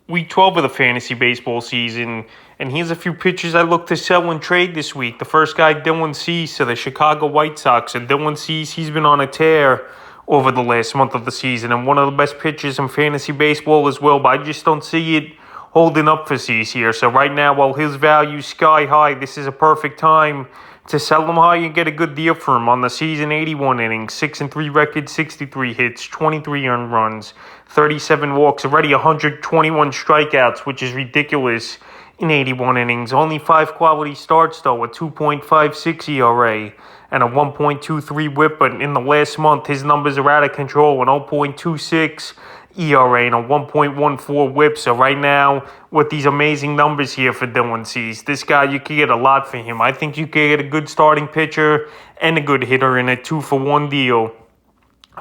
week 12 of the fantasy baseball season, and here's a few pitchers I look to sell and trade this week. The first guy, Dylan Cease of the Chicago White Sox. And Dylan Cease, he's been on a tear over the last month of the season, and one of the best pitchers in fantasy baseball as well, but I just don't see it holding up for Cease here. So right now, while his value's sky high, this is a perfect time to sell him high and get a good deal for him. On the season, 81 innings, 6-3 record, 63 hits, 23 earned runs, 37 walks, already 121 strikeouts, which is ridiculous in 81 innings. Only 5 quality starts, though, a 2.56 ERA and a 1.23 whip. But in the last month, his numbers are out of control, an 0.26 ERA and a 1.14 whip. So right now, with these amazing numbers here for Dylan Cease, this guy, you could get a lot for him. I think you could get a good starting pitcher and a good hitter in a 2-for-1 deal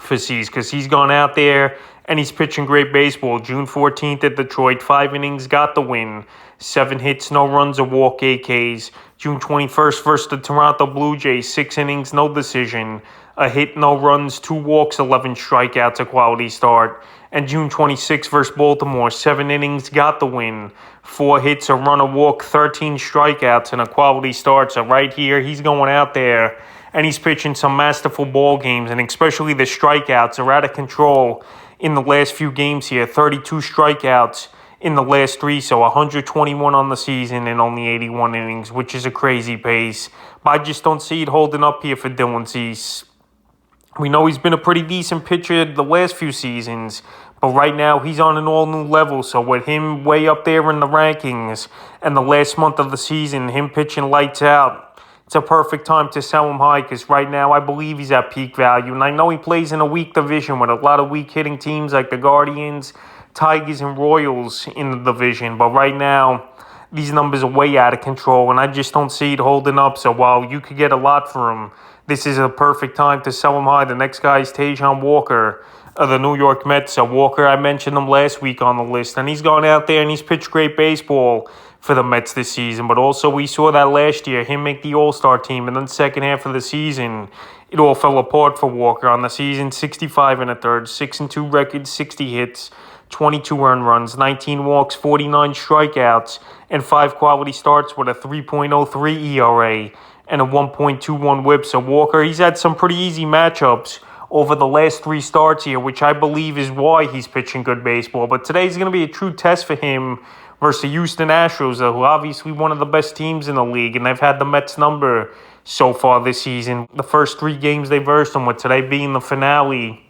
for Cease, because he's gone out there and he's pitching great baseball. June 14th at Detroit, 5 innings, got the win. 7 hits, no runs, a walk, 8 Ks. June 21st versus the Toronto Blue Jays, 6 innings, no decision. A hit, no runs, 2 walks, 11 strikeouts, a quality start. And June 26th versus Baltimore, 7 innings, got the win. 4 hits, a run, a walk, 13 strikeouts, and a quality start. So right here, he's going out there and he's pitching some masterful ball games, and especially the strikeouts are out of control in the last few games here. 32 strikeouts in the last 3, so 121 on the season and only 81 innings, which is a crazy pace. But I just don't see it holding up here for Dylan Cease. We know he's been a pretty decent pitcher the last few seasons, but right now he's on an all-new level. So with him way up there in the rankings and the last month of the season, him pitching lights out, it's a perfect time to sell him high, because right now I believe he's at peak value. And I know he plays in a weak division with a lot of weak hitting teams like the Guardians, Tigers, and Royals in the division. But right now, these numbers are way out of control, and I just don't see it holding up. So while you could get a lot for him, this is a perfect time to sell him high. The next guy is Taijuan Walker of the New York Mets. So Walker, I mentioned him last week on the list, and he's gone out there and he's pitched great baseball for the Mets this season. But also we saw that last year, him make the All-Star team, and then second half of the season, it all fell apart for Walker. On the season, 65 1/3, 6-2 record, 60 hits, 22 earned runs, 19 walks, 49 strikeouts, and 5 quality starts with a 3.03 ERA and a 1.21 whip. So Walker, he's had some pretty easy matchups over the last 3 starts here, which I believe is why he's pitching good baseball. But today's going to be a true test for him versus the Houston Astros, who are obviously one of the best teams in the league, and they've had the Mets number so far this season. The first 3 games they versed them, with today being the finale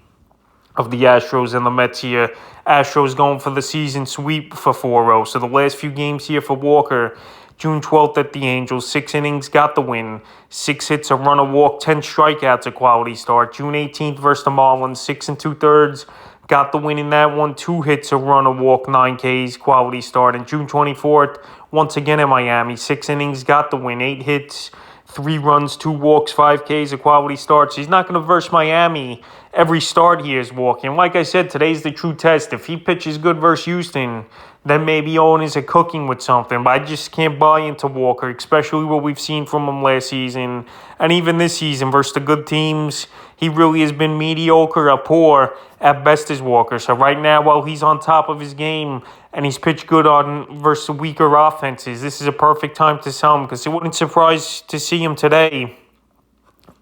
of the Astros and the Mets here. Astros going for the season sweep for 4-0. So the last few games here for Walker, June 12th at the Angels, 6 innings, got the win. 6 hits, a run, a walk, 10 strikeouts, a quality start. June 18th versus the Marlins, 6 2/3, got the win in that one. 2 hits, a run, a walk, 9 Ks, quality start. And June 24th, once again in Miami, 6 innings, got the win. 8 hits, 3 runs, 2 walks, 5 Ks, a quality start. So he's not going to verse Miami every start he is walking. Like I said, today's the true test. If he pitches good versus Houston, then maybe owners are cooking with something. But I just can't buy into Walker, especially what we've seen from him last season. And even this season versus the good teams, he really has been mediocre or poor at best as Walker. So right now, while he's on top of his game and he's pitched good on versus weaker offenses, this is a perfect time to sell him, because it wouldn't surprise to see him today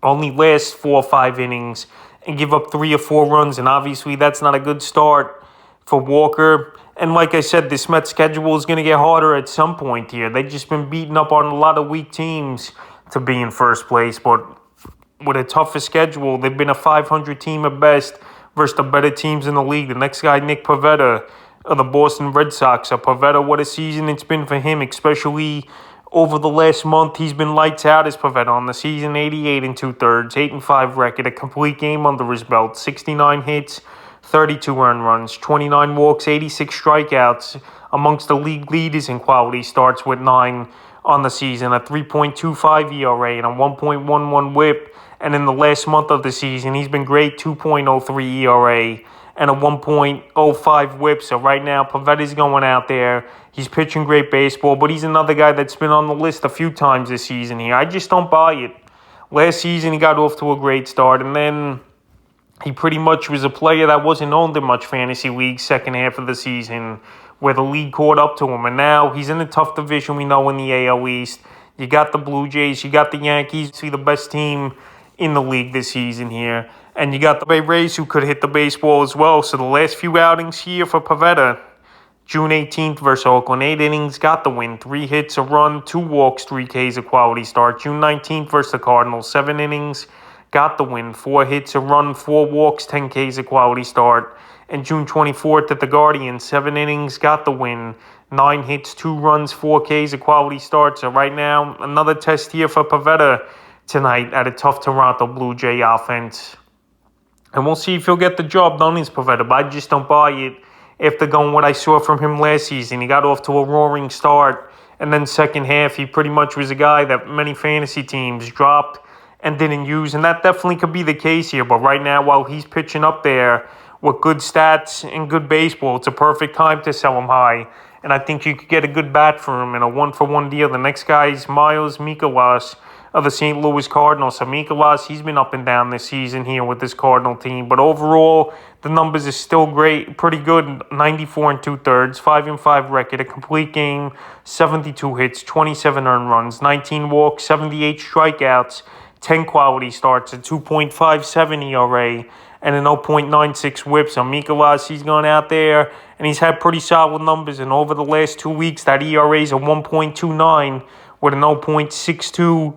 only last 4 or 5 innings and give up 3 or 4 runs. And obviously that's not a good start for Walker. And like I said, this Mets schedule is going to get harder at some point here. They've just been beaten up on a lot of weak teams to be in first place. But with a tougher schedule, they've been a 500 team at best versus the better teams in the league. The next guy, Nick Pivetta of the Boston Red Sox. So Pivetta, what a season it's been for him, especially over the last month. He's been lights out as Pivetta. On the season, 88 2/3, 8-5 record, a complete game under his belt, 69 hits, 32 earned runs, 29 walks, 86 strikeouts, amongst the league leaders in quality starts with 9 on the season, a 3.25 ERA and a 1.11 whip. And in the last month of the season, he's been great, 2.03 ERA and a 1.05 whip. So right now, Pivetta's going out there. He's pitching great baseball, but he's another guy that's been on the list a few times this season here. I just don't buy it. Last season, he got off to a great start, and then he pretty much was a player that wasn't owned in much fantasy leagues second half of the season where the league caught up to him. And now he's in a tough division, we know, in the AL East. You got the Blue Jays, you got the Yankees, see the best team in the league this season here. And you got the Bay Rays, who could hit the baseball as well. So the last few outings here for Pivetta, June 18th versus Oakland, 8 innings, got the win. 3 hits, a run, 2 walks, 3 Ks, a quality start. June 19th versus the Cardinals, 7 innings, got the win. 4 hits, a run, 4 walks, 10 Ks, a quality start. And June 24th at the Guardians, 7 innings, got the win. 9 hits, 2 runs, 4 Ks, a quality start. So right now, another test here for Pivetta tonight at a tough Toronto Blue Jay offense. And we'll see if he'll get the job done as Pivetta, but I just don't buy it after going what I saw from him last season. He got off to a roaring start, and then second half, he pretty much was a guy that many fantasy teams dropped and didn't use, and that definitely could be the case here. But right now, while he's pitching up there with good stats and good baseball, it's a perfect time to sell him high. And I think you could get a good bat for him in a 1-for-1 deal. The next guy is Mikolas of the St. Louis Cardinals. So Mikolas, he's been up and down this season here with this Cardinal team. But overall, the numbers are still great, pretty good. 94 2/3, 5-5 record, a complete game, 72 hits, 27 earned runs, 19 walks, 78 strikeouts, 10 quality starts, a 2.57 ERA, and an 0.96 whip. So Mikolas, he's gone out there, and he's had pretty solid numbers. And over the last 2 weeks, that ERA is a 1.29 with an 0.62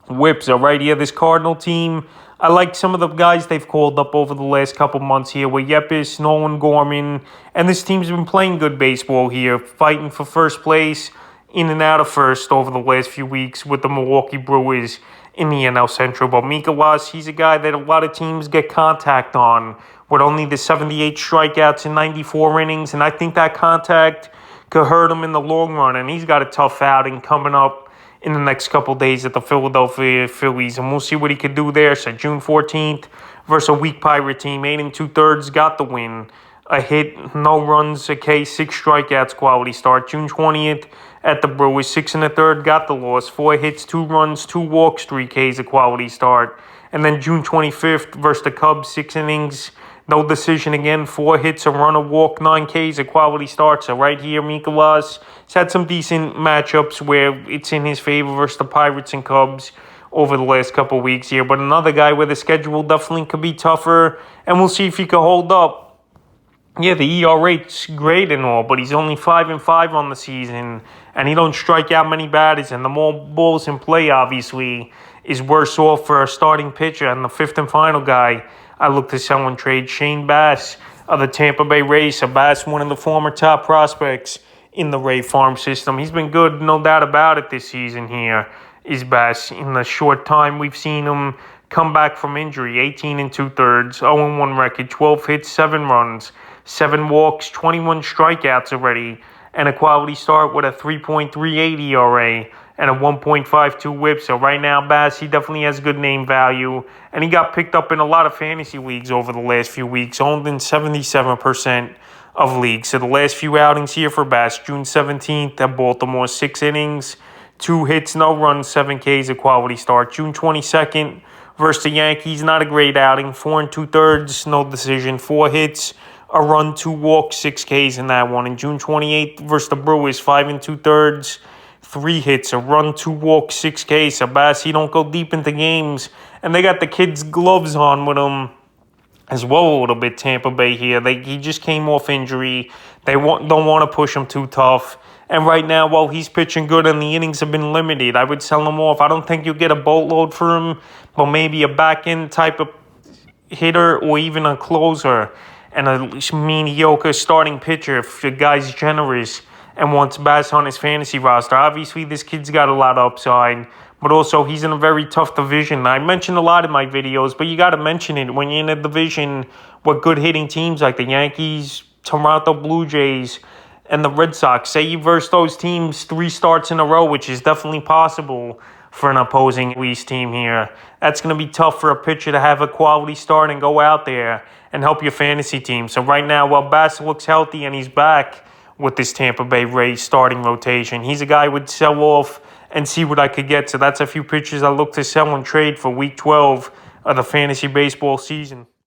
whip. So right here, this Cardinal team, I like some of the guys they've called up over the last couple months here with Yepes, Nolan Gorman, and this team's been playing good baseball here, fighting for first place, in and out of first over the last few weeks with the Milwaukee Brewers in the NL Central. But Mikolas, he's a guy that a lot of teams get contact on with only the 78 strikeouts in 94 innings, and I think that contact could hurt him in the long run, and he's got a tough outing coming up in the next couple days at the Philadelphia Phillies, and we'll see what he could do there. So June 14th versus a weak Pirate team, 8 2/3, got the win. A hit, no runs, a K, 6 strikeouts, quality start. June 20th at the Brewers, 6 1/3, got the loss. 4 hits, 2 runs, 2 walks, 3 Ks, a quality start. And then June 25th versus the Cubs, 6 innings, no decision again, 4 hits, a run, a walk, 9 Ks, a quality start. So right here, Mikolas has had some decent matchups where it's in his favor versus the Pirates and Cubs over the last couple weeks here. But another guy where the schedule definitely could be tougher, and we'll see if he can hold up. Yeah, the ERA's great and all, but he's only 5-5 on the season, and he don't strike out many batters, and the more balls in play, obviously, is worse off for a starting pitcher. And the fifth and final guy I look to sell and trade, Shane Bass of the Tampa Bay Rays. So Bass, one of the former top prospects in the Ray farm system. He's been good, no doubt about it, this season here, is Bass. In the short time we've seen him come back from injury, 18 2/3, 0-1 record, 12 hits, 7 runs, 7 walks, 21 strikeouts already, and a quality start with a 3.38 ERA and a 1.52 whip. So right now, Bass, he definitely has good name value, and he got picked up in a lot of fantasy leagues over the last few weeks, owned in 77% of leagues. So the last few outings here for Bass, June 17th at Baltimore, 6 innings, 2 hits, no runs, 7 Ks, a quality start. June 22nd versus the Yankees, not a great outing, 4 2/3, no decision, 4 hits, a run, 2 walks, 6 Ks in that one. And June 28th versus the Brewers, 5 2/3, 3 hits, a run, 2 walks, 6 Ks. So Bass, he don't go deep into games, and they got the kids' gloves on with him as well a little bit, Tampa Bay here. He just came off injury. They don't want to push him too tough. And right now, while he's pitching good and the innings have been limited, I would sell him off. I don't think you'll get a boatload for him, but maybe a back-end type of hitter or even a closer and a mediocre starting pitcher if the guy's generous and wants Bass on his fantasy roster. Obviously, this kid's got a lot of upside, but also he's in a very tough division. I mentioned a lot in my videos, but you got to mention it when you're in a division with good hitting teams like the Yankees, Toronto Blue Jays, and the Red Sox. Say you verse those teams 3 starts in a row, which is definitely possible for an opposing East team here. That's going to be tough for a pitcher to have a quality start and go out there and help your fantasy team. So right now, while Bass looks healthy and he's back with this Tampa Bay Rays starting rotation, he's a guy I would sell off and see what I could get. So that's a few pitchers I look to sell and trade for Week 12 of the fantasy baseball season.